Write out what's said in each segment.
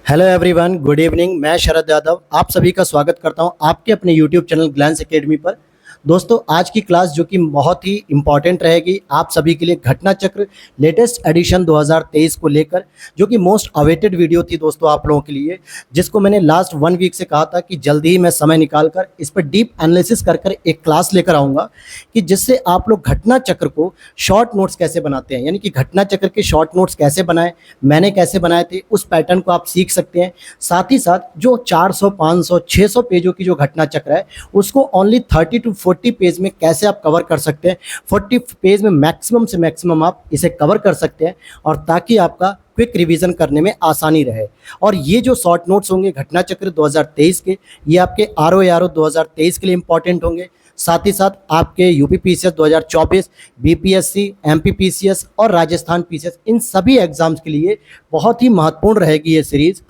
Hello everyone, good evening. मैं शरद यादव आप सभी का स्वागत करता हूं आपके अपने यूट्यूब चैनल ग्लैंस एकेडमी पर। दोस्तों, आज की क्लास जो कि बहुत ही इम्पॉर्टेंट रहेगी आप सभी के लिए, घटना चक्र लेटेस्ट एडिशन 2023 को लेकर, जो कि मोस्ट अवेटेड वीडियो थी दोस्तों आप लोगों के लिए, जिसको मैंने लास्ट 1 वीक से कहा था कि जल्दी ही मैं समय निकाल कर इस पर डीप एनालिसिस कर कर एक क्लास लेकर आऊँगा कि जिससे आप लोग घटना चक्र को शॉर्ट नोट्स कैसे बनाते हैं, यानी कि घटना चक्र के शॉर्ट नोट्स कैसे बनाएं, मैंने कैसे बनाए थे, उस पैटर्न को आप सीख सकते हैं। साथ ही साथ जो 400, 500, 600 पेजों की जो घटना चक्र है उसको ओनली 30 टू 40 पेज में कैसे आप कवर कर सकते हैं। 40 पेज में मैक्सिमम से मैक्सिमम आप इसे कवर कर सकते हैं, और ताकि आपका क्विक रिवीजन करने में आसानी रहे। और ये जो शॉर्ट नोट्स होंगे घटना चक्र 2023 के, ये आपके आर ओ 2023 के लिए इंपॉर्टेंट होंगे। साथ ही साथ आपके UP PCS 2024, BPSC, MP PCS और राजस्थान पीसीएस, इन सभी एग्जाम्स के लिए बहुत ही महत्वपूर्ण रहेगी ये सीरीज़।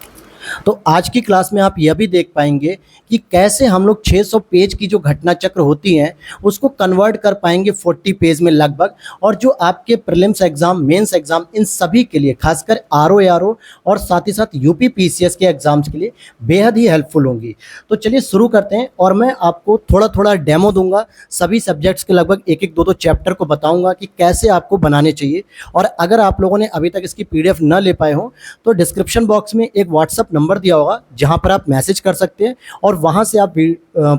तो आज की क्लास में आप यह भी देख पाएंगे कि कैसे हम लोग 600 पेज की जो घटना चक्र होती हैं उसको कन्वर्ट कर पाएंगे 40 पेज में लगभग, और जो आपके प्रीलिम्स एग्जाम, मेंस एग्जाम, इन सभी के लिए, खासकर आरओ और साथ ही साथ यूपी पीसीएस के एग्जाम्स के लिए बेहद ही हेल्पफुल होंगी। तो चलिए शुरू करते हैं, और मैं आपको थोड़ा थोड़ा डेमो दूंगा सभी सब्जेक्ट्स के, लगभग एक एक दो दो चैप्टर को बताऊंगा कि कैसे आपको बनाने चाहिए। और अगर आप लोगों ने अभी तक इसकी पीडीएफ न ले पाए हो तो डिस्क्रिप्शन बॉक्स में एक व्हाट्सअप नंबर दिया होगा जहां पर आप मैसेज कर सकते हैं और वहां से आप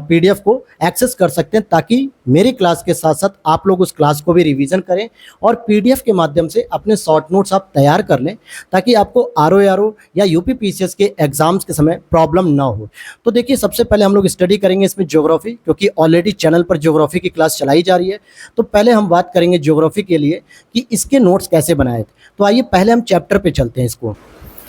पीडीएफ को एक्सेस कर सकते हैं, ताकि मेरी क्लास के साथ साथ आप लोग उस क्लास को भी रिवीजन करें और पीडीएफ के माध्यम से अपने शॉर्ट नोट्स आप तैयार कर लें, ताकि आपको आरओ या यूपी पीसीएस के एग्जाम्स के समय प्रॉब्लम ना हो। तो देखिए, सबसे पहले हम लोग स्टडी करेंगे इसमें ज्योग्राफी, क्योंकि ऑलरेडी चैनल पर ज्योग्राफी की क्लास चलाई जा रही है। तो पहले हम बात करेंगे ज्योग्राफी के लिए कि इसके नोट्स कैसे बनाए थे। तो आइए पहले हम चैप्टर पे चलते हैं। इसको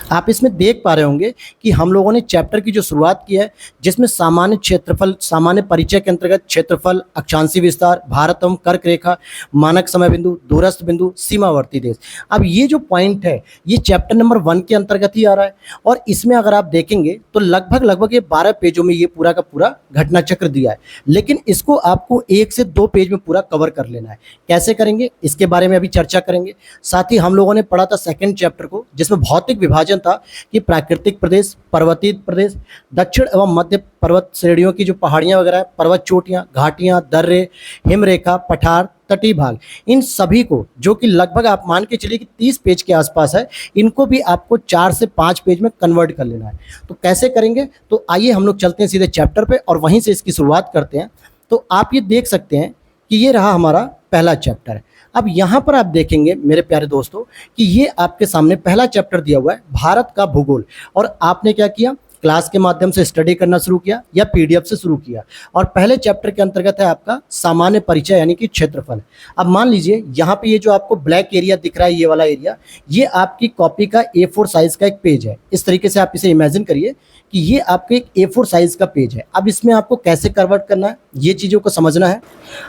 आप इसमें देख पा रहे होंगे कि हम लोगों ने चैप्टर की जो शुरुआत की है, जिसमें सामान्य क्षेत्रफल, सामान्य परिचय के अंतर्गत क्षेत्रफल, अक्षांशीय विस्तार, भारत एवं कर्क रेखा, मानक समय बिंदु, दूरस्थ बिंदु, सीमावर्ती देश। अब ये जो पॉइंट है ये चैप्टर नंबर 1 के अंतर्गत ही आ रहा है, और इसमें अगर आप देखेंगे तो लगभग ये 12 पेजों में ये पूरा का पूरा घटना चक्र दिया है, लेकिन इसको आपको 1 से 2 पेज में पूरा कवर कर लेना है। कैसे करेंगे इसके बारे में अभी चर्चा करेंगे। साथ ही हम लोगों ने पढ़ा था सेकंड चैप्टर को, जिसमें भौतिक विभाजन था कि प्राकृतिक प्रदेश, पर्वतीय प्रदेश, दक्षिण एवं मध्य पर्वत श्रेणियों की जो पहाड़ियां वगैरह, पर्वत चोटियां, घाटियां, दर्रे, हिमरेखा, पठार, तटीय भाग, इन सभी को, जो कि लगभग आप मान के चलिए कि 30 पेज के आसपास है, इनको भी आपको 4 से 5 पेज में कन्वर्ट कर लेना है। तो कैसे करेंगे, तो आइए हम लोग चलते हैं सीधे चैप्टर पे और वहीं से इसकी शुरुआत करते हैं। तो आप ये देख सकते हैं कि ये रहा हमारा पहला चैप्टर। अब यहाँ पर आप देखेंगे मेरे प्यारे दोस्तों कि ये आपके सामने पहला चैप्टर दिया हुआ है, भारत का भूगोल। और आपने क्या किया, क्लास के माध्यम से स्टडी करना शुरू किया या पीडीएफ से शुरू किया। और पहले चैप्टर के अंतर्गत है आपका सामान्य परिचय, यानी कि क्षेत्रफल। अब मान लीजिए यहाँ पे ये जो आपको ब्लैक एरिया दिख रहा है, ये वाला एरिया, ये आपकी कॉपी का A4 साइज का एक पेज है। इस तरीके से आप इसे इमेजिन करिए कि ये आपके एक A4 साइज का पेज है। अब इसमें आपको कैसे कन्वर्ट करना है, ये चीज़ों को समझना है।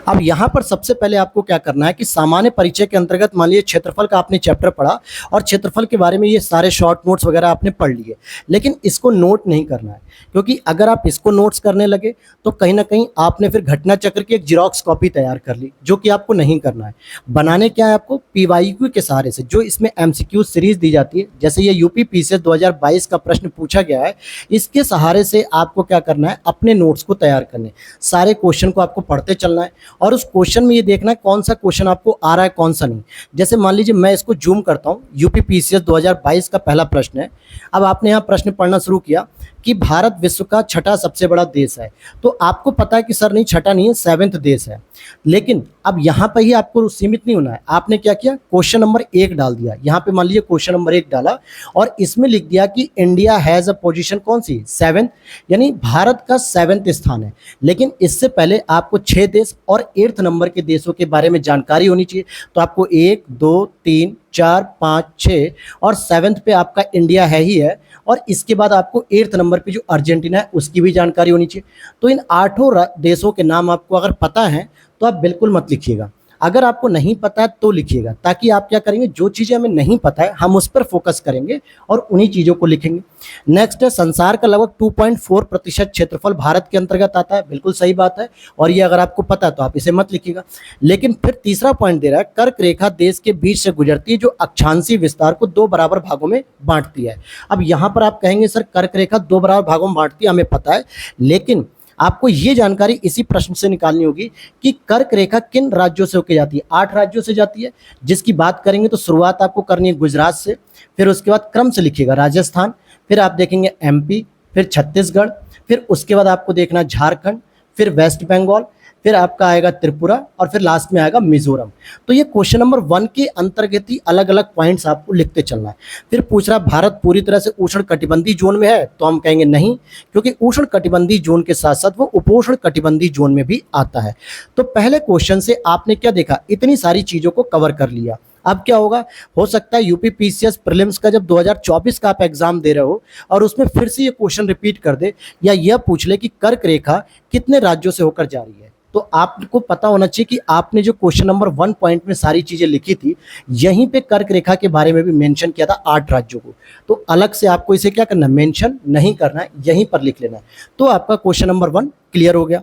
अब यहाँ पर सबसे पहले आपको क्या करना है कि सामान्य परिचय के अंतर्गत मान लीजिए क्षेत्रफल का आपने चैप्टर पढ़ा और क्षेत्रफल के बारे में ये सारे शॉर्ट नोट्स वगैरह आपने पढ़ लिए, लेकिन इसको नोट नहीं करना है, क्योंकि अगर आप इसको नोट्स करने लगे तो कहीं ना कहीं आपने फिर घटना चक्र की एक जीरोक्स कॉपी तैयार कर ली, जो कि आपको नहीं करना है। बनाने क्या है आपको, पीवाईक्यू के सहारे से, जो इसमें एमसीक्यू सीरीज दी जाती है, जैसे ये यूपी पीसीएस 2022 का प्रश्न पूछा गया है, इसके सहारे से आपको क्या करना है, अपने नोट्स को तैयार करने, सारे क्वेश्चन को आपको पढ़ते चलना है और उस क्वेश्चन में ये देखना है कौन सा क्वेश्चन आपको आ रहा है, कौन सा नहीं। जैसे मान लीजिए मैं इसको जूम करता हूँ, यूपी पीसीएस 2022 का पहला प्रश्न है। अब आपने यहाँ प्रश्न पढ़ना शुरू किया कि भारत विश्व का छठा सबसे बड़ा देश है, तो आपको पता है कि सर नहीं, छठा नहीं है, 7th देश है। लेकिन अब यहाँ पर ही आपको सीमित नहीं होना है। आपने क्या किया, क्वेश्चन नंबर 1 डाल दिया। यहाँ पे मान लीजिए क्वेश्चन नंबर 1 डाला और इसमें लिख दिया कि इंडिया हैज़ अ पोजीशन कौन सी, 7th, यानी भारत का 7th स्थान है। लेकिन इससे पहले आपको 6 देश और 8th नंबर के देशों के बारे में जानकारी होनी चाहिए। तो आपको 1, 2, 3, 4, 5, 6 और 7th पे आपका इंडिया है ही है, और इसके बाद आपको 8th नंबर पे जो अर्जेंटीना है उसकी भी जानकारी होनी चाहिए। तो इन 8 देशों के नाम आपको अगर पता है तो आप बिल्कुल मत लिखिएगा। अगर आपको नहीं पता है तो लिखिएगा, ताकि आप क्या करेंगे, जो चीज़ें हमें नहीं पता है हम उस पर फोकस करेंगे और उन्हीं चीज़ों को लिखेंगे। नेक्स्ट है, संसार का लगभग 2.4% क्षेत्रफल भारत के अंतर्गत आता है। बिल्कुल सही बात है, और ये अगर आपको पता है तो आप इसे मत लिखिएगा। लेकिन फिर तीसरा पॉइंट दे रहा है, कर्क रेखा देश के बीच से गुजरती है जो अक्षांशीय विस्तार को 2 बराबर भागों में बांटती है। अब यहाँ पर आप कहेंगे सर कर्क रेखा 2 बराबर भागों में बांटती है, हमें पता है, लेकिन आपको ये जानकारी इसी प्रश्न से निकालनी होगी कि कर्क रेखा किन राज्यों से होकर जाती है। 8 राज्यों से जाती है, जिसकी बात करेंगे तो शुरुआत आपको करनी है गुजरात से, फिर उसके बाद क्रम से लिखिएगा राजस्थान, फिर आप देखेंगे एमपी, फिर छत्तीसगढ़, फिर उसके बाद आपको देखना झारखंड, फिर वेस्ट बंगाल, फिर आपका आएगा त्रिपुरा, और फिर लास्ट में आएगा मिजोरम। तो ये क्वेश्चन नंबर 1 के अंतर्गत ही अलग अलग पॉइंट्स आपको लिखते चलना है। फिर पूछ रहा भारत पूरी तरह से उष्ण कटिबंधीय जोन में है, तो हम कहेंगे नहीं, क्योंकि उष्ण कटिबंधीय जोन के साथ साथ वो उपोष्ण कटिबंधीय जोन में भी आता है। तो पहले क्वेश्चन से आपने क्या देखा, इतनी सारी चीजों को कवर कर लिया। अब क्या होगा, हो सकता है यूपी पीसीएस प्रीलिम्स का जब 2024 का आप एग्जाम दे रहे हो और उसमें फिर से ये क्वेश्चन रिपीट कर दे, या यह पूछ ले कि कर्क रेखा कितने राज्यों से होकर जा रही है। तो आपको पता होना चाहिए कि आपने जो क्वेश्चन नंबर 1 पॉइंट में सारी चीजें लिखी थी, यहीं पे कर्क रेखा के बारे में भी मेंशन किया था 8 राज्यों को। तो अलग से आपको इसे क्या करना है, मेंशन नहीं करना है, यहीं पर लिख लेना है। तो आपका क्वेश्चन नंबर 1 क्लियर हो गया।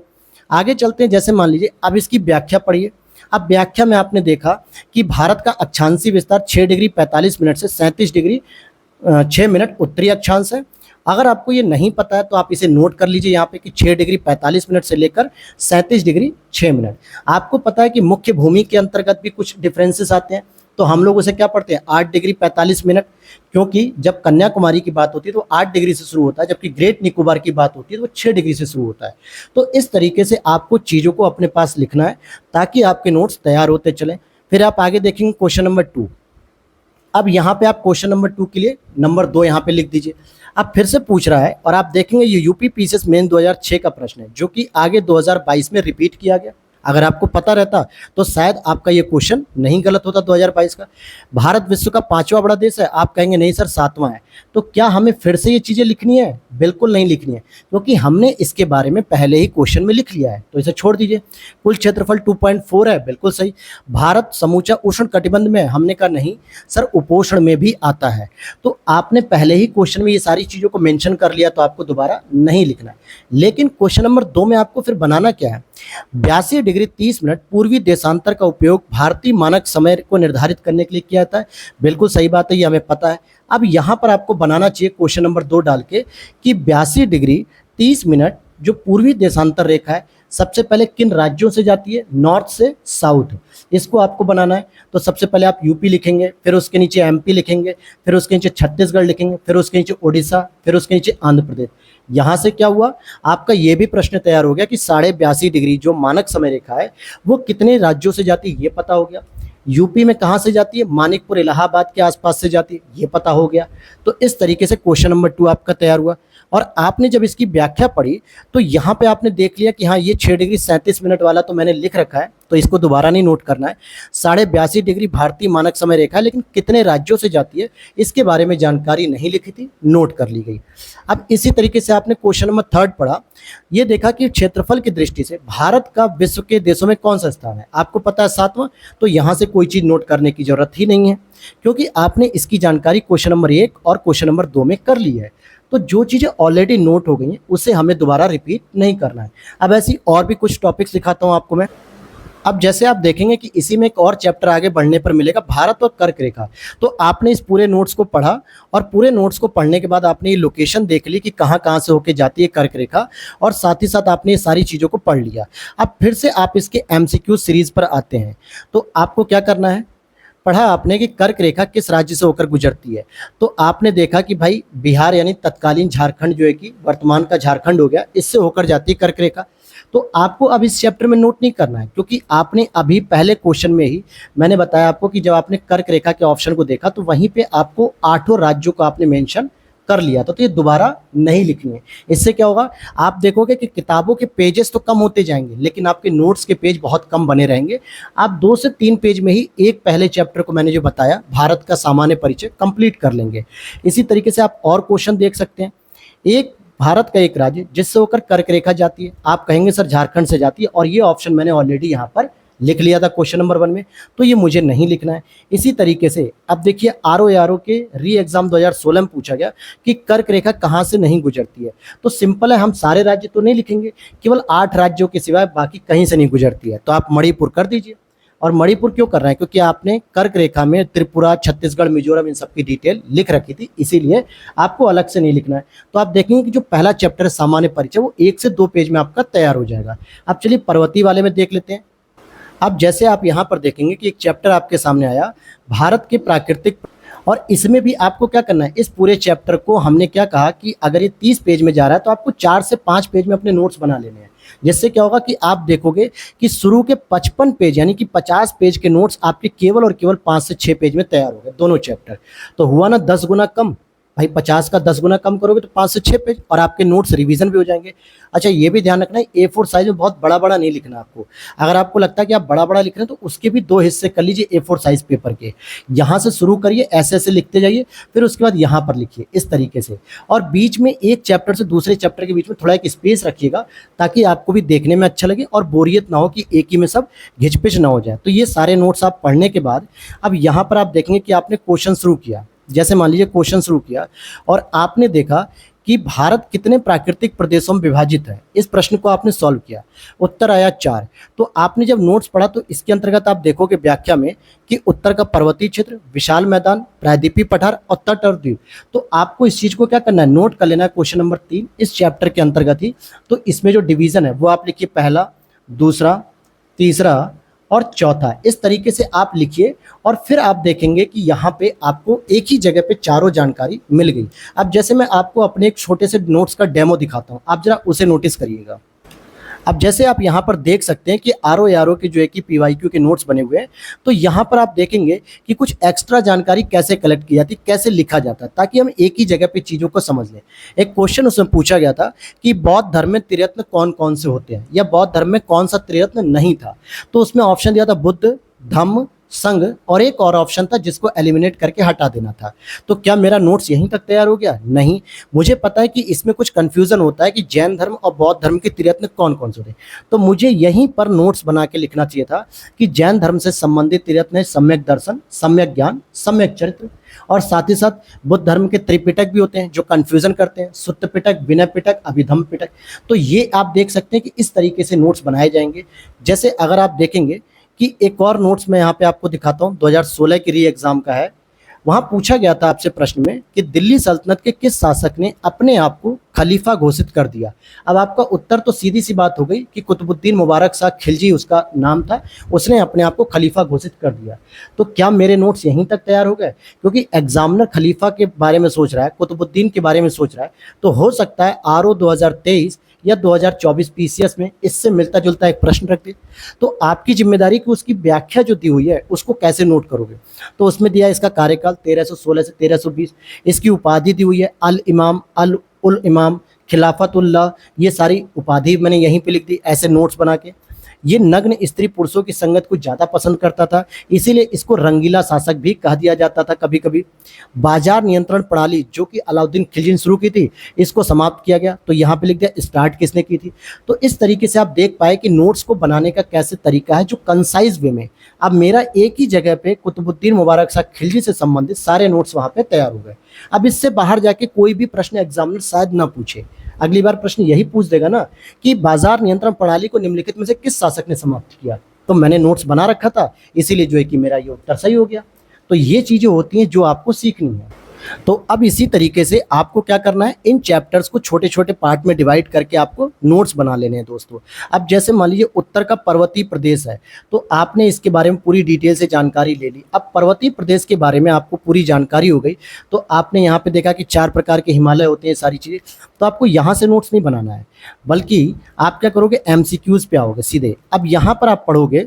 आगे चलते हैं, जैसे मान लीजिए अब इसकी व्याख्या पढ़िए। अब व्याख्या में आपने देखा कि भारत का अक्षांशीय विस्तार 6 डिग्री 45 मिनट से 37 डिग्री 6 मिनट उत्तरी अक्षांश है। अगर आपको ये नहीं पता है तो आप इसे नोट कर लीजिए यहाँ पे कि 6 डिग्री 45 मिनट से लेकर 37 डिग्री 6 मिनट। आपको पता है कि मुख्य भूमि के अंतर्गत भी कुछ डिफरेंसेस आते हैं, तो हम लोग उसे क्या पढ़ते हैं 8 डिग्री 45 मिनट, क्योंकि जब कन्याकुमारी की बात होती है तो 8 डिग्री से शुरू होता है, जबकि ग्रेट निकोबार की बात होती है तो वो 6 डिग्री से शुरू होता है। तो इस तरीके से आपको चीज़ों को अपने पास लिखना है ताकि आपके नोट्स तैयार होते चलें। फिर आप आगे देखेंगे क्वेश्चन नंबर 2। अब यहाँ पे आप क्वेश्चन नंबर 2 के लिए नंबर 2 यहाँ पे लिख दीजिए। अब फिर से पूछ रहा है, और आप देखेंगे ये यूपी पीसीएस मेन 2006 का प्रश्न है, जो कि आगे 2022 में रिपीट किया गया। अगर आपको पता रहता तो शायद आपका ये क्वेश्चन नहीं गलत होता 2022 का। भारत विश्व का 5वां बड़ा देश है, आप कहेंगे नहीं सर 7वां है। तो क्या हमें फिर से ये चीज़ें लिखनी है? बिल्कुल नहीं लिखनी है, क्योंकि हमने इसके बारे में पहले ही क्वेश्चन में लिख लिया है, तो इसे छोड़ दीजिए। कुल क्षेत्रफल 2.4 है, बिल्कुल सही। भारत समूचा उष्ण कटिबंध में है, हमने कहा नहीं सर उपोष्ण में भी आता है। तो आपने पहले ही क्वेश्चन में ये सारी चीज़ों को मेंशन कर लिया, तो आपको दोबारा नहीं लिखना है। लेकिन क्वेश्चन नंबर 2 में आपको फिर बनाना क्या है, 82 डिग्री 30 मिनट पूर्वी देशांतर का उपयोग भारतीय मानक समय को निर्धारित करने के लिए किया जाता है। बिल्कुल सही बात है, ये हमें पता है। अब यहाँ पर आपको बनाना चाहिए क्वेश्चन नंबर 2 डाल के कि 82 डिग्री 30 मिनट जो पूर्वी देशांतर रेखा है सबसे पहले किन राज्यों से जाती है, नॉर्थ से साउथ, इसको आपको बनाना है। तो सबसे पहले आप यूपी लिखेंगे, फिर उसके नीचे एमपी लिखेंगे, फिर उसके नीचे छत्तीसगढ़ लिखेंगे, फिर उसके नीचे उड़ीसा, फिर उसके नीचे आंध्र प्रदेश। यहाँ से क्या हुआ, आपका ये भी प्रश्न तैयार हो गया कि 82.5 डिग्री जो मानक समय रेखा है वो कितने राज्यों से जाती है, ये पता हो गया। यूपी में कहाँ से जाती है, मानिकपुर इलाहाबाद के आसपास से जाती है, ये पता हो गया। तो इस तरीके से क्वेश्चन नंबर 2 आपका तैयार हुआ। और आपने जब इसकी व्याख्या पढ़ी तो यहाँ पे आपने देख लिया कि हाँ ये 6 डिग्री 37 मिनट वाला तो मैंने लिख रखा है, तो इसको दोबारा नहीं नोट करना है। 82.5 डिग्री भारतीय मानक समय रेखा है, लेकिन कितने राज्यों से जाती है इसके बारे में जानकारी नहीं लिखी थी, नोट कर ली गई। अब इसी तरीके से आपने क्वेश्चन नंबर 3 पढ़ा, ये देखा कि क्षेत्रफल की दृष्टि से भारत का विश्व के देशों में कौन सा स्थान है, आपको पता है 7वां। तो यहाँ से कोई चीज़ नोट करने की जरूरत ही नहीं है, क्योंकि आपने इसकी जानकारी क्वेश्चन नंबर 1 और क्वेश्चन नंबर 2 में कर ली है। तो जो चीज़ें ऑलरेडी नोट हो गई हैं उसे हमें दोबारा रिपीट नहीं करना है। अब ऐसी और भी कुछ टॉपिक्स दिखाता हूँ आपको मैं। अब जैसे आप देखेंगे कि इसी में एक और चैप्टर आगे बढ़ने पर मिलेगा, भारत और कर्क रेखा। तो आपने इस पूरे नोट्स को पढ़ा, और पूरे नोट्स को पढ़ने के बाद आपने ये लोकेशन देख ली कि कहाँ कहाँ से होके जाती है कर्क रेखा, और साथ ही साथ आपने ये सारी चीज़ों को पढ़ लिया। अब फिर से आप इसके MCQ सीरीज़ पर आते हैं। तो आपको क्या करना है, पढ़ा आपने कि कर्क रेखा किस राज्य से होकर गुजरती है। तो आपने देखा कि भाई बिहार यानी तत्कालीन झारखंड जो है कि वर्तमान का झारखंड हो गया, इससे होकर जाती है कर्क रेखा। तो आपको अब इस चैप्टर में नोट नहीं करना है, क्योंकि आपने अभी पहले क्वेश्चन में ही मैंने बताया आपको कि जब आपने कर्क रेखा के ऑप्शन को देखा तो वहीं पे आपको 8 राज्यों को आपने मेंशन कर लिया था, तो ये दोबारा नहीं लिखनी है। इससे क्या होगा, आप देखोगे कि किताबों के पेजेस तो कम होते जाएंगे, लेकिन आपके नोट्स के पेज बहुत कम बने रहेंगे। आप 2 से 3 पेज में ही एक पहले चैप्टर को मैंने जो बताया भारत का सामान्य परिचय कंप्लीट कर लेंगे। इसी तरीके से आप और क्वेश्चन देख सकते हैं। एक भारत का एक राज्य जिससे होकर कर्क रेखा जाती है, आप कहेंगे सर झारखंड से जाती है, और ये ऑप्शन मैंने ऑलरेडी यहाँ पर लिख लिया था क्वेश्चन नंबर 1 में, तो ये मुझे नहीं लिखना है। इसी तरीके से अब देखिए आरओ के री एग्जाम 2016 में पूछा गया कि कर्क रेखा कहाँ से नहीं गुजरती है। तो सिंपल है, हम सारे राज्य तो नहीं लिखेंगे, केवल 8 राज्यों के सिवाय बाकी कहीं से नहीं गुजरती है। तो आप मणिपुर कर दीजिए। और मणिपुर क्यों कर रहे हैं? क्योंकि आपने कर्क रेखा में त्रिपुरा, छत्तीसगढ़, मिजोरम इन सब की डिटेल लिख रखी थी, इसीलिए आपको अलग से नहीं लिखना है। तो आप देखेंगे कि जो पहला चैप्टर है सामान्य परिचय, वो 1 से 2 पेज में आपका तैयार हो जाएगा। अब चलिए पर्वतीय वाले में देख लेते हैं। अब जैसे आप यहाँ पर देखेंगे कि एक चैप्टर आपके सामने आया, भारत के प्राकृतिक, और इसमें भी आपको क्या करना है, इस पूरे चैप्टर को हमने क्या कहा कि अगर ये 30 पेज में जा रहा है तो आपको 4 से 5 पेज में अपने नोट्स बना लेने हैं। जिससे क्या होगा कि आप देखोगे कि शुरू के 55 पेज यानी कि 50 पेज के नोट्स आपके केवल और केवल 5 से 6 पेज में तैयार हो गए, दोनों चैप्टर। तो हुआ ना 10 गुना कम। भाई 50 का 10 गुना कम करोगे तो 5 से 6 पेज, और आपके नोट्स रिवीजन भी हो जाएंगे। अच्छा ये भी ध्यान रखना है, A4 साइज में बहुत बड़ा बड़ा नहीं लिखना आपको। अगर आपको लगता है कि आप बड़ा बड़ा लिख रहे हैं तो उसके भी 2 हिस्से कर लीजिए A4 साइज पेपर के। यहाँ से शुरू करिए, ऐसे ऐसे लिखते जाइए, फिर उसके बाद यहाँ पर लिखिए इस तरीके से। और बीच में एक चैप्टर से दूसरे चैप्टर के बीच में थोड़ा एक स्पेस रखिएगा, ताकि आपको भी देखने में अच्छा लगे और बोरियत ना हो कि एक ही में सब घिचपिच ना हो जाए। तो ये सारे नोट्स आप पढ़ने के बाद अब यहाँ पर आप देखेंगे कि आपने क्वेश्चन शुरू किया। जैसे मान लीजिए क्वेश्चन शुरू किया और आपने देखा कि भारत कितने प्राकृतिक प्रदेशों में विभाजित है, इस प्रश्न को आपने सॉल्व किया, उत्तर आया 4। तो आपने जब नोट्स पढ़ा तो इसके अंतर्गत आप देखोगे व्याख्या में कि उत्तर का पर्वतीय क्षेत्र, विशाल मैदान, प्रायद्वीपीय पठार और तट और द्वीप। तो आपको इस चीज को क्या करना है, नोट कर लेना है। क्वेश्चन नंबर 3 इस चैप्टर के अंतर्गत ही, तो इसमें जो डिवीजन है वो आप लिखिए, पहला, दूसरा, तीसरा और चौथा, इस तरीके से आप लिखिए। और फिर आप देखेंगे कि यहाँ पे आपको एक ही जगह पे चारों जानकारी मिल गई। अब जैसे मैं आपको अपने एक छोटे से नोट्स का डेमो दिखाता हूँ, आप जरा उसे नोटिस करिएगा। अब जैसे आप यहाँ पर देख सकते हैं कि आरओ के जो है कि PYQ के नोट्स बने हुए हैं, तो यहाँ पर आप देखेंगे कि कुछ एक्स्ट्रा जानकारी कैसे कलेक्ट की जाती, कैसे लिखा जाता है, ताकि हम एक ही जगह पे चीज़ों को समझ लें। एक क्वेश्चन उसमें पूछा गया था कि बौद्ध धर्म में त्रिरत्न कौन कौन से होते हैं, या बौद्ध धर्म में कौन सा त्रिरत्न नहीं था। तो उसमें ऑप्शन दिया था बुद्ध, धम्म, संघ, और एक और ऑप्शन था जिसको एलिमिनेट करके हटा देना था। तो क्या मेरा नोट्स यहीं तक तैयार हो गया? नहीं, मुझे पता है कि इसमें कुछ कंफ्यूजन होता है कि जैन धर्म और बौद्ध धर्म के त्रिरत्न कौन कौन से होते हैं। तो मुझे यहीं पर नोट्स बना के लिखना चाहिए था कि जैन धर्म से संबंधित त्रिरत्न है सम्यक दर्शन, सम्यक ज्ञान, सम्यक चरित्र, और साथ ही साथ बुद्ध धर्म के त्रिपिटक भी होते हैं जो कंफ्यूजन करते हैं, सुत्त पिटक, विनय पिटक, अभिधम्म पिटक। तो ये आप देख सकते हैं कि इस तरीके से नोट्स बनाए जाएंगे। जैसे अगर आप देखेंगे कि एक और नोट्स मैं यहाँ पे आपको दिखाता हूँ, 2016 की री एग्जाम का है। वहाँ पूछा गया था आपसे प्रश्न में कि दिल्ली सल्तनत के किस शासक ने अपने आप को खलीफा घोषित कर दिया। अब आपका उत्तर तो सीधी सी बात हो गई कि कुतुबुद्दीन मुबारक शाह खिलजी उसका नाम था, उसने अपने आप को खलीफा घोषित कर दिया। तो क्या मेरे नोट्स यहीं तक तैयार हो गए? क्योंकि एग्जामिनर खलीफा के बारे में सोच रहा है, कुतुबुद्दीन के बारे में सोच रहा है, तो हो सकता है आरओ 2023 या 2024 PCS में इससे मिलता जुलता एक प्रश्न रख दे। तो आपकी जिम्मेदारी कि उसकी व्याख्या जो दी हुई है उसको कैसे नोट करोगे। तो उसमें दिया इसका कार्यकाल 1316 से 1320, इसकी उपाधि दी हुई है अल इमाम, अल उल इमाम, खिलाफतुल्लाह, ये सारी उपाधि मैंने यहीं पे लिख दी ऐसे नोट्स बना के। ये नग्न स्त्री पुरुषों की संगत को ज़्यादा पसंद करता था, इसीलिए इसको रंगीला शासक भी कहा दिया जाता था कभी कभी। बाजार नियंत्रण प्रणाली जो कि अलाउद्दीन खिलजी ने शुरू की थी, इसको समाप्त किया गया। तो यहाँ पे लिख दिया स्टार्ट किसने की थी। तो इस तरीके से आप देख पाए कि नोट्स को बनाने का कैसे तरीका है जो कंसाइज वे में। अब मेरा एक ही जगह पे कुतुबुद्दीन मुबारक शाह खिलजी से संबंधित सारे नोट्स वहाँ पे तैयार हो गए। अब इससे बाहर जाके कोई भी प्रश्न एग्जामिनर शायद ना पूछे। अगली बार प्रश्न यही पूछ देगा ना कि बाजार नियंत्रण प्रणाली को निम्नलिखित में से किस शासक ने समाप्त किया। तो मैंने नोट्स बना रखा था, इसीलिए जो है कि मेरा ये उत्तर सही हो गया। तो ये चीजें होती हैं जो आपको सीखनी है। तो अब इसी तरीके से आपको क्या करना है, इन चैप्टर्स को छोटे छोटे पार्ट में डिवाइड करके आपको नोट्स बना लेने हैं दोस्तों। अब जैसे मान लीजिए उत्तर का पर्वतीय प्रदेश है, तो आपने इसके बारे में पूरी डिटेल से जानकारी ले ली। अब पर्वतीय प्रदेश के बारे में आपको पूरी जानकारी हो गई, तो आपने यहाँ पे देखा कि 4 प्रकार के हिमालय होते हैं, सारी चीज़ें। तो आपको यहाँ से नोट्स नहीं बनाना है, बल्कि आप क्या करोगे, MCQs पे आओगे सीधे। अब यहाँ पर आप पढ़ोगे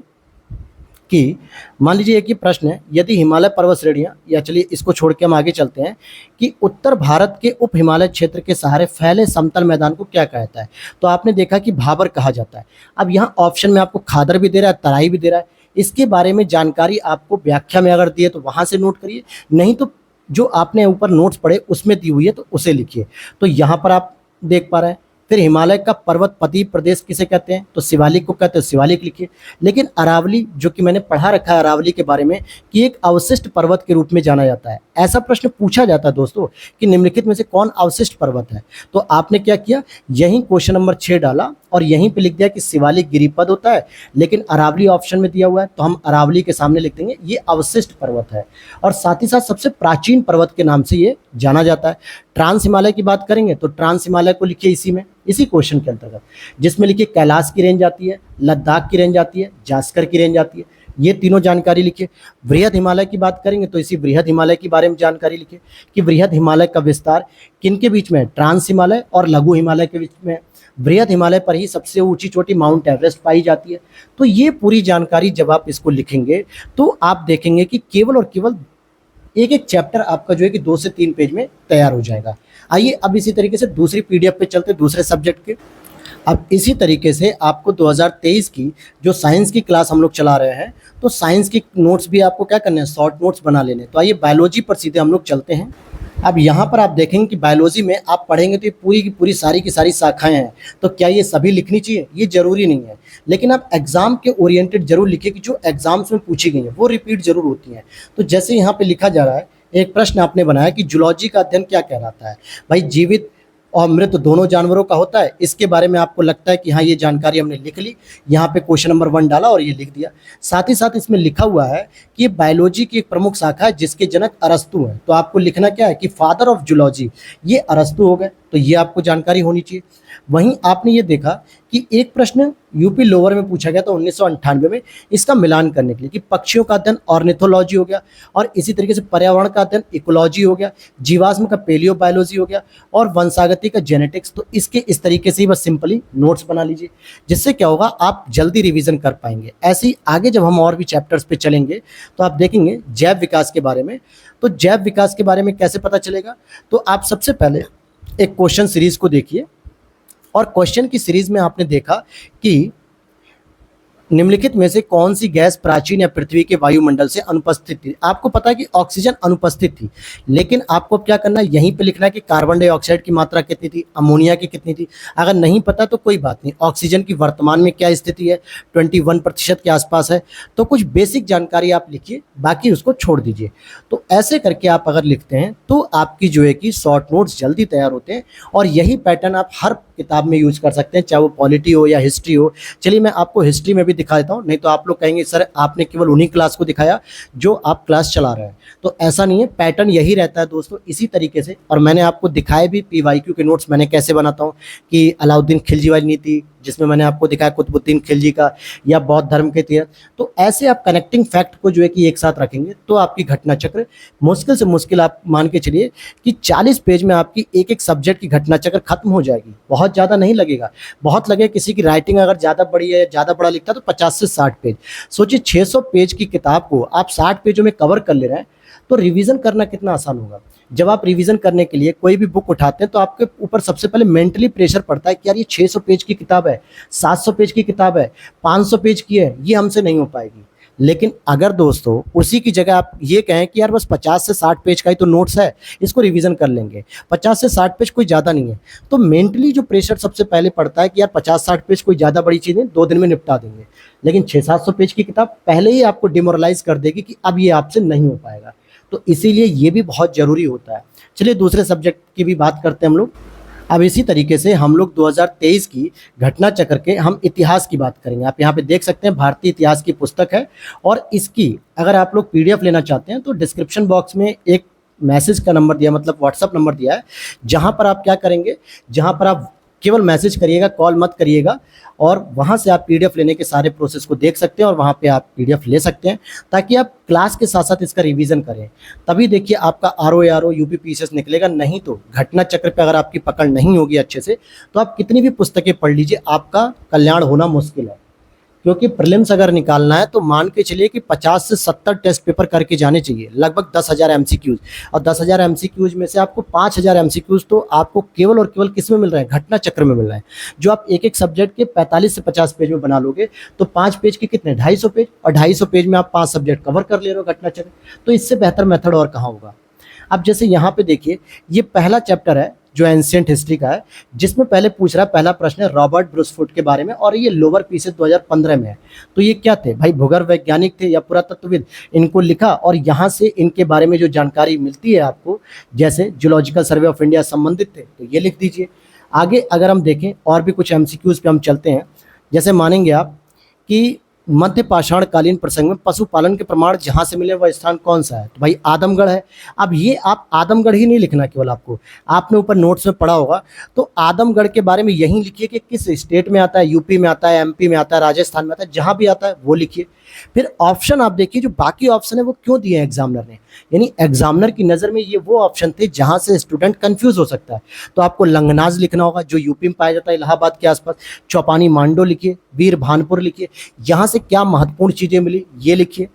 कि मान लीजिए एक ही प्रश्न है, यदि हिमालय पर्वत श्रेणियां, या चलिए इसको छोड़ के हम आगे चलते हैं कि उत्तर भारत के उप हिमालय क्षेत्र के सहारे फैले समतल मैदान को क्या कहता है। तो आपने देखा कि भाबर कहा जाता है। अब यहाँ ऑप्शन में आपको खादर भी दे रहा है, तराई भी दे रहा है। इसके बारे में जानकारी आपको व्याख्या में अगर दी है तो वहाँ से नोट करिए, नहीं तो जो आपने ऊपर नोट्स पढ़े उसमें दी हुई है तो उसे लिखिए। तो यहाँ पर आप देख पा रहे हैं फिर हिमालय का पर्वतपति प्रदेश किसे कहते हैं, तो शिवालिक को कहते हैं, शिवालिक लिखिए। लेकिन अरावली, जो कि मैंने पढ़ा रखा है अरावली के बारे में, कि एक अवशिष्ट पर्वत के रूप में जाना जाता है। ऐसा प्रश्न पूछा जाता है दोस्तों कि निम्नलिखित में से कौन अवशिष्ट पर्वत है, तो आपने क्या किया, यहीं क्वेश्चन नंबर 6 डाला और यहीं पे लिख दिया कि शिवालिक गिरिपद होता है, लेकिन अरावली ऑप्शन में दिया हुआ है तो हम अरावली के सामने लिख देंगे ये अवशिष्ट पर्वत है। और साथ ही साथ सबसे प्राचीन पर्वत के नाम से ये जाना जाता है। ट्रांस हिमालय की बात करेंगे तो ट्रांस हिमालय को लिखिए इसी क्वेश्चन के अंतर्गत, जिसमें लिखिए कैलाश की रेंज आती है, लद्दाख की रेंज आती है, जास्कर की रेंज आती है, ये तीनों जानकारी लिखिए। वृहद हिमालय की बात करेंगे तो इसी वृहद हिमालय के बारे में जानकारी लिखिए कि वृहद हिमालय का विस्तार किन के बीच में है, ट्रांस हिमालय और लघु हिमालय के बीच में है। वृहद हिमालय पर ही सबसे ऊंची चोटी माउंट एवरेस्ट पाई जाती है। तो ये पूरी जानकारी जब आप इसको लिखेंगे तो आप देखेंगे कि केवल और केवल एक एक चैप्टर आपका जो है कि 2 से 3 पेज में तैयार हो जाएगा। आइए अब इसी तरीके से दूसरी पीडीएफ पे चलते हैं, दूसरे सब्जेक्ट के। अब इसी तरीके से आपको 2023 की जो साइंस की क्लास हम लोग चला रहे हैं, तो साइंस की नोट्स भी आपको क्या करने हैं, शॉर्ट नोट्स बना लेने। तो आइए बायोलॉजी पर सीधे हम लोग चलते हैं। अब यहाँ पर आप देखेंगे कि बायोलॉजी में आप पढ़ेंगे तो ये पूरी की पूरी सारी की सारी शाखाएं हैं। तो क्या ये सभी लिखनी चाहिए, ये जरूरी नहीं है, लेकिन आप एग्जाम के ओरिएंटेड जरूर लिखिए कि जो एग्जाम्स में पूछी गई हैं वो रिपीट जरूर होती हैं। तो जैसे यहाँ पे लिखा जा रहा है, एक प्रश्न आपने बनाया कि जूलॉजी का अध्ययन क्या कहलाता है। भाई जीवित और मृत दोनों जानवरों का होता है, इसके बारे में आपको लगता है कि हाँ ये जानकारी हमने लिख ली, यहाँ पे क्वेश्चन नंबर 1 डाला और ये लिख दिया। साथ ही साथ इसमें लिखा हुआ है कि ये बायोलॉजी की एक प्रमुख शाखा है जिसके जनक अरस्तु हैं। तो आपको लिखना क्या है कि फादर ऑफ जूलॉजी ये अरस्तु हो गए, तो ये आपको जानकारी होनी चाहिए। वहीं आपने ये देखा कि एक प्रश्न यूपी लोअर में पूछा गया था 1998 में, इसका मिलान करने के लिए कि पक्षियों का अध्ययन ऑर्निथोलॉजी हो गया, और इसी तरीके से पर्यावरण का अध्ययन इकोलॉजी हो गया, जीवाश्म का पेलियोबायोलॉजी हो गया, और वंशागति का जेनेटिक्स। तो इसके इस तरीके से ही बस सिंपली नोट्स बना लीजिए, जिससे क्या होगा आप जल्दी रिवीजन कर पाएंगे। ऐसे ही आगे जब हम और भी चैप्टर्स पे चलेंगे तो आप देखेंगे जैव विकास के बारे में। तो जैव विकास के बारे में कैसे पता चलेगा, तो आप सबसे पहले एक क्वेश्चन सीरीज को देखिए, और क्वेश्चन की सीरीज में आपने देखा कि निम्नलिखित में से कौन सी गैस प्राचीन या पृथ्वी के वायुमंडल से अनुपस्थित थी। आपको पता है कि ऑक्सीजन अनुपस्थित थी, लेकिन आपको क्या करना है, यहीं पे लिखना है कि कार्बन डाइऑक्साइड की मात्रा कितनी थी, अमोनिया की कितनी थी। अगर नहीं पता तो कोई बात नहीं, ऑक्सीजन की वर्तमान में क्या स्थिति है, 21% के आसपास है। तो कुछ बेसिक जानकारी आप लिखिए, बाकी उसको छोड़ दीजिए। तो ऐसे करके आप अगर लिखते हैं तो आपकी जो है कि शॉर्ट नोट्स जल्दी तैयार होते हैं, और यही पैटर्न आप हर किताब में यूज कर सकते हैं, चाहे वो पॉलिटी हो या हिस्ट्री हो। चलिए मैं आपको हिस्ट्री में भी दिखा देता हूँ, नहीं तो आप लोग कहेंगे सर आपने केवल उन्हीं क्लास को दिखाया जो आप क्लास चला रहे हैं। तो ऐसा नहीं है, पैटर्न यही रहता है दोस्तों, इसी तरीके से। और मैंने आपको दिखाए भी PYQ के नोट्स मैंने कैसे बनाता हूँ, कि अलाउद्दीन खिलजी वाली नीति, जिसमें मैंने आपको दिखाया कुतुबुद्दीन खिलजी का, या बौद्ध धर्म के इतिहास। तो ऐसे आप कनेक्टिंग फैक्ट को जो है कि एक साथ रखेंगे तो आपकी घटना चक्र मुश्किल से मुश्किल आप मान के चलिए कि 40 पेज में आपकी एक एक सब्जेक्ट की घटना चक्र खत्म हो जाएगी। बहुत ज़्यादा नहीं लगेगा, बहुत लगे किसी की राइटिंग अगर ज़्यादा बड़ी है, ज़्यादा बड़ा लिखता है तो 50 से 60 पेज। सोचिए 600 पेज की किताब को आप 60 पेजों में कवर कर ले रहे हैं, तो रिवीजन करना कितना आसान होगा। जब आप रिवीजन करने के लिए कोई भी बुक उठाते हैं तो आपके ऊपर सबसे पहले मेंटली प्रेशर पड़ता है कि यार ये 600 पेज की किताब है, 700 पेज की किताब है, 500 पेज की है, ये हमसे नहीं हो पाएगी। लेकिन अगर दोस्तों उसी की जगह आप ये कहें कि यार बस 50 से 60 पेज का ही तो नोट्स है, इसको रिवीजन कर लेंगे, 50 से 60 पेज कोई ज़्यादा नहीं है, तो मेंटली जो प्रेशर सबसे पहले पड़ता है कि यार 50-60 पेज कोई ज़्यादा बड़ी चीज़ नहीं, 2 दिन में निपटा देंगे। लेकिन 600-700 पेज की किताब पहले ही आपको डिमोरलाइज कर देगी कि अब ये आपसे नहीं हो पाएगा। तो इसीलिए ये भी बहुत ज़रूरी होता है। चलिए दूसरे सब्जेक्ट की भी बात करते हैं हम लोग। अब इसी तरीके से हम लोग 2023 की घटना चक्र के हम इतिहास की बात करेंगे। आप यहाँ पे देख सकते हैं भारतीय इतिहास की पुस्तक है, और इसकी अगर आप लोग PDF लेना चाहते हैं तो डिस्क्रिप्शन बॉक्स में एक मैसेज का नंबर दिया, मतलब व्हाट्सअप नंबर दिया है, जहाँ पर आप क्या करेंगे, जहाँ पर आप केवल मैसेज करिएगा, कॉल मत करिएगा, और वहाँ से आप PDF लेने के सारे प्रोसेस को देख सकते हैं, और वहाँ पे आप PDF ले सकते हैं, ताकि आप क्लास के साथ साथ इसका रिवीजन करें। तभी देखिए आपका RO UPPCS निकलेगा। नहीं तो घटना चक्र पे अगर आपकी पकड़ नहीं होगी अच्छे से, तो आप कितनी भी पुस्तकें पढ़ लीजिए, आपका कल्याण होना मुश्किल है। क्योंकि प्रीलिम्स अगर निकालना है तो मान के चलिए कि 50 से 70 टेस्ट पेपर करके जाने चाहिए, लगभग 10,000 MCQs, और 10,000 MCQs में से आपको 5,000 MCQs तो आपको केवल और केवल किस में मिल रहे हैं, घटना चक्र में मिल रहे हैं। जो आप एक एक सब्जेक्ट के 45 से 50 पेज में बना लोगे तो 5 पेज के कितने, 250 पेज, और 250 पेज में आप 5 सब्जेक्ट कवर कर ले रहे हो घटना चक्र। तो इससे बेहतर मेथड और कहाँ होगा। अब जैसे यहाँ पे देखिए, ये पहला चैप्टर है जो एंशियंट हिस्ट्री का है, जिसमें पहले पूछ रहा है, पहला प्रश्न है रॉबर्ट ब्रूसफुट के बारे में, और ये लोअर पीसेस 2015 में है। तो ये क्या थे भाई, भूगर्भ वैज्ञानिक थे या पुरातत्वविद, इनको लिखा और यहाँ से इनके बारे में जो जानकारी मिलती है आपको, जैसे जूलॉजिकल सर्वे ऑफ इंडिया संबंधित थे, तो ये लिख दीजिए। आगे अगर हम देखें और भी कुछ एमसीक्यूज पे हम चलते हैं, जैसे मानेंगे आप कि मध्य पाषाण कालीन प्रसंग में पशुपालन के प्रमाण जहां से मिले वह स्थान कौन सा है, तो भाई आदमगढ़ है। अब ये आप आदमगढ़ ही नहीं लिखना केवल, आपको आपने ऊपर नोट्स में पढ़ा होगा, तो आदमगढ़ के बारे में यही लिखिए कि किस स्टेट में आता है, यूपी में आता है, एमपी में आता है, राजस्थान में आता है, जहां भी आता है वो लिखिए। फिर ऑप्शन आप देखिए, जो बाकी ऑप्शन है वो क्यों दिए हैं एग्जामिनर ने, यानी एग्जामिनर की नज़र में ये वो ऑप्शन थे जहां से स्टूडेंट कंफ्यूज हो सकता है। तो आपको लंगनाज लिखना होगा जो यूपी में पाया जाता है, इलाहाबाद के आसपास। चौपानी मांडो लिखिए, वीर भानपुर लिखिए, यहाँ से क्या महत्वपूर्ण चीज़ें मिली ये लिखिए।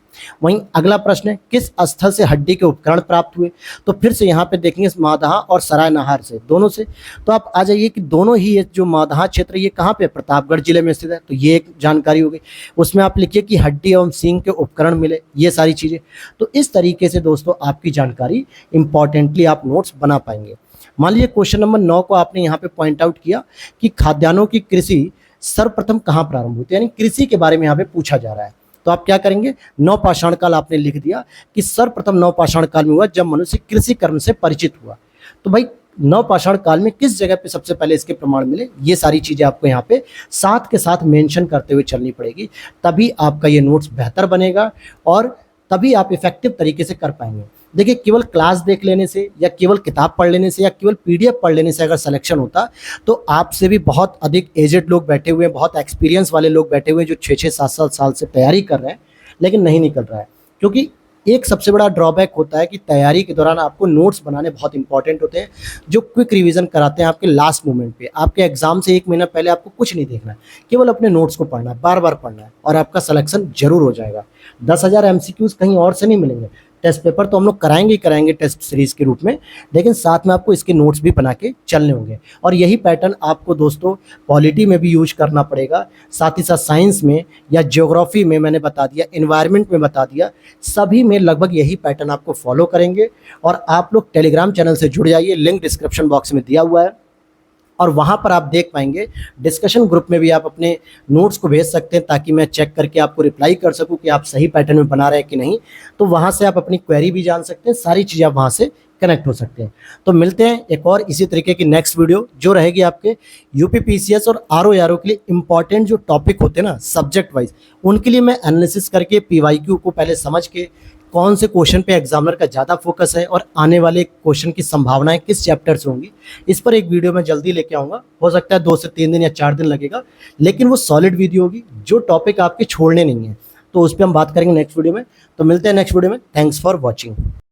वहीं अगला प्रश्न है किस स्थल से हड्डी के उपकरण प्राप्त हुए, तो फिर से यहाँ पे देखेंगे मादहा और सरायनहार से, दोनों से। तो आप आ जाइए कि दोनों ही, ये जो मादहा क्षेत्र ये कहाँ पे, प्रतापगढ़ जिले में स्थित है, तो ये एक जानकारी हो गई। उसमें आप लिखिए कि हड्डी एवं सींग के उपकरण मिले, ये सारी चीज़ें। तो इस तरीके से दोस्तों आपकी जानकारी इंपॉर्टेंटली आप नोट्स बना पाएंगे। मान लीजिए क्वेश्चन नंबर 9 को आपने यहाँ पे पॉइंट आउट किया कि खाद्यान्नों की कृषि सर्वप्रथम कहाँ प्रारंभ हुई, यानी कृषि के बारे में यहाँ पे पूछा जा रहा है। तो आप क्या करेंगे, नवपाषाण काल आपने लिख दिया कि सर्वप्रथम नवपाषाण काल में हुआ जब मनुष्य कृषि कर्म से परिचित हुआ। तो भाई नवपाषाण काल में किस जगह पे सबसे पहले इसके प्रमाण मिले, ये सारी चीजें आपको यहाँ पे साथ के साथ मेंशन करते हुए चलनी पड़ेगी, तभी आपका ये नोट्स बेहतर बनेगा और तभी आप इफेक्टिव तरीके से कर पाएंगे। देखिए केवल क्लास देख लेने से या केवल किताब पढ़ लेने से या केवल पीडीएफ पढ़ लेने से अगर सिलेक्शन होता, तो आपसे भी बहुत अधिक एजेड लोग बैठे हुए हैं, बहुत एक्सपीरियंस वाले लोग बैठे हुए हैं जो 6-6, 7-7 साल से तैयारी कर रहे हैं, लेकिन नहीं निकल रहा है। क्योंकि एक सबसे बड़ा ड्रॉबैक होता है कि तैयारी के दौरान आपको नोट्स बनाने बहुत इंपॉर्टेंट होते हैं, जो क्विक रिवीजन कराते हैं आपके लास्ट मोमेंट पे। आपके एग्जाम से 1 महीना पहले आपको कुछ नहीं देखना है, केवल अपने नोट्स को पढ़ना है, बार बार पढ़ना है, और आपका सिलेक्शन जरूर हो जाएगा। 10,000 एमसीक्यूज कहीं और से नहीं मिलेंगे। टेस्ट पेपर तो हम लोग कराएंगे ही कराएंगे टेस्ट सीरीज के रूप में, लेकिन साथ में आपको इसके नोट्स भी बना के चलने होंगे। और यही पैटर्न आपको दोस्तों पॉलिटी में भी यूज करना पड़ेगा, साथ ही साथ साइंस में या ज्योग्राफी में मैंने बता दिया, एनवायरनमेंट में बता दिया, सभी में लगभग यही पैटर्न आपको फॉलो करेंगे। और आप लोग टेलीग्राम चैनल से जुड़ जाइए, लिंक डिस्क्रिप्शन बॉक्स में दिया हुआ है, और वहाँ पर आप देख पाएंगे। डिस्कशन ग्रुप में भी आप अपने नोट्स को भेज सकते हैं ताकि मैं चेक करके आपको रिप्लाई कर सकूं कि आप सही पैटर्न में बना रहे हैं कि नहीं। तो वहाँ से आप अपनी क्वेरी भी जान सकते हैं, सारी चीज़ें आप वहाँ से कनेक्ट हो सकते हैं। तो मिलते हैं एक और इसी तरीके की नेक्स्ट वीडियो, जो रहेगी आपके यूपीपीसीएस और आरओ के लिए इंपॉर्टेंट जो टॉपिक होते हैं ना सब्जेक्ट वाइज, उनके लिए मैं एनालिसिस करके पीवाईक्यू को पहले समझ के कौन से क्वेश्चन पे एग्जामिनर का ज़्यादा फोकस है और आने वाले क्वेश्चन की संभावनाएं किस चैप्टर से होंगी, इस पर एक वीडियो मैं जल्दी लेके आऊँगा। हो सकता है 2 से 3 दिन या 4 दिन लगेगा, लेकिन वो सॉलिड वीडियो होगी, जो टॉपिक आपके छोड़ने नहीं है। तो उस पर हम बात करेंगे नेक्स्ट वीडियो में। तो मिलते हैं नेक्स्ट वीडियो में। Thanks for watching.